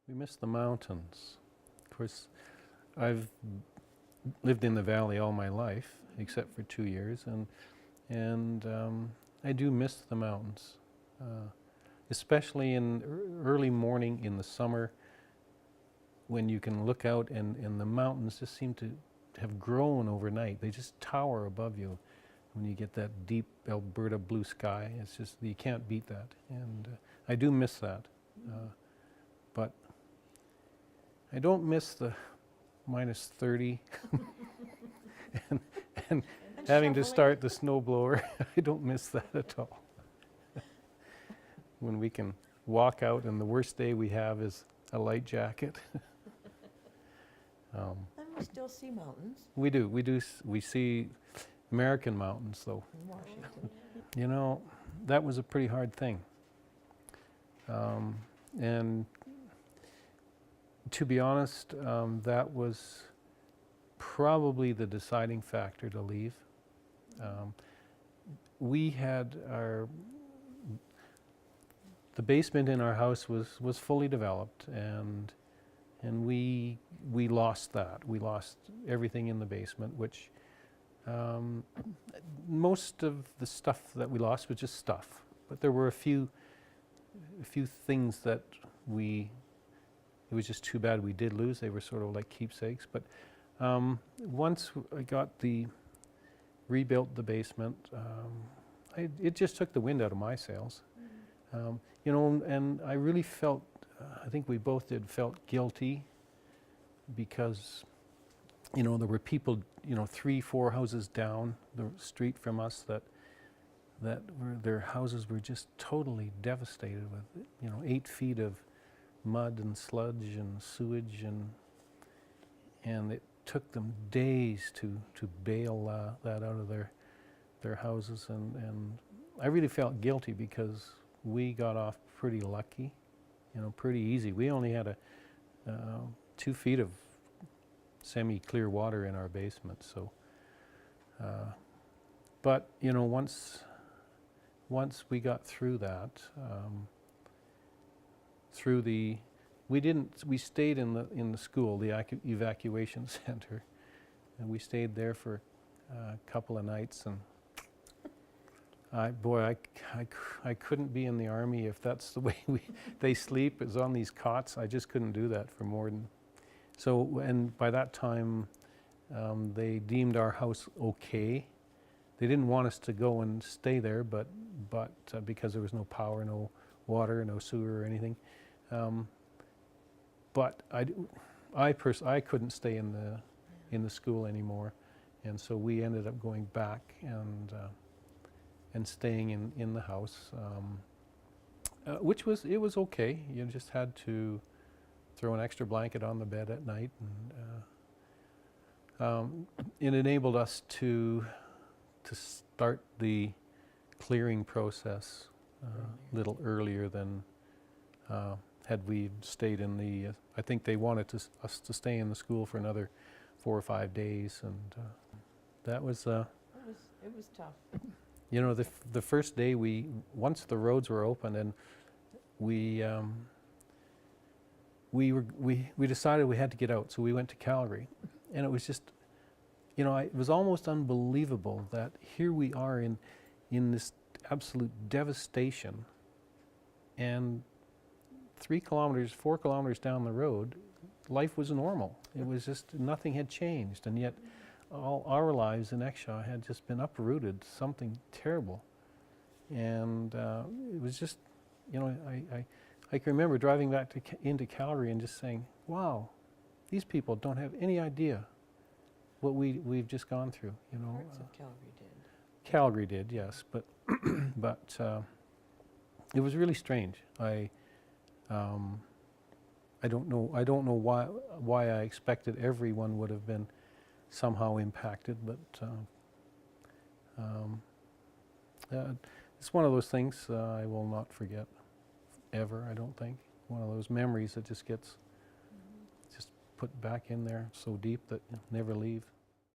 We miss the mountains. Of course, I've lived in the valley all my life, except for 2 years, and I do miss the mountains, especially in early morning in the summer, when you can look out and the mountains just seem to have grown overnight. They just tower above you when you get that deep Alberta blue sky. It's just, you can't beat that, and I do miss that. But I don't miss the minus 30 and having to start the snowblower. I don't miss that at all. When we can walk out and the worst day we have is a light jacket. And we still see mountains. We do. We see American mountains, though. In Washington. You know, that was a pretty hard thing. And to be honest, that was probably the deciding factor to leave. We had the basement in our house was fully developed, and we lost that. We lost everything in the basement, which most of the stuff that we lost was just stuff. But there were a few things that it was just too bad we did lose. They were sort of like keepsakes. But once I got rebuilt the basement, it just took the wind out of my sails. You know, and I really felt, I think we both felt guilty because, you know, there were people, you know, 3-4 houses down the street from us that their houses were just totally devastated with, you know, 8 feet of mud and sludge and sewage, and it took them days to bail that out of their houses, and I really felt guilty because we got off pretty lucky, you know, pretty easy. We only had 2 feet of semi-clear water in our basement, so but you know, once we got through that, we stayed in the school, the evacuation center, and we stayed there for a couple of nights, and I couldn't be in the Army if that's the way they sleep, is on these cots. I just couldn't do that for more than, so, and by that time they deemed our house okay. They didn't want us to go and stay there, but because there was no power, no water, no sewer or anything. But I couldn't stay in the school anymore, and so we ended up going back and staying in the house, which was okay. You just had to throw an extra blanket on the bed at night, and it enabled us to start the clearing process a little earlier than had we stayed in the, I think they wanted us to stay in the school for another 4 or 5 days, and that was... It was tough. You know, the first day once the roads were open, and we decided we had to get out, so we went to Calgary, and it was just, you know, it was almost unbelievable that here we are in this absolute devastation, and 3 kilometers, 4 kilometers down the road, life was normal. It was just, nothing had changed, and yet all our lives in Exshaw had just been uprooted, something terrible. And it was just, you know, I can remember driving back into Calgary and just saying, wow, these people don't have any idea what we've just gone through, you know. Parts of Calgary did. Calgary did, yes, but but it was really strange. I don't know why I expected everyone would have been somehow impacted, but it's one of those things I will not forget ever, I don't think. One of those memories that just gets just put back in there so deep that you never leave.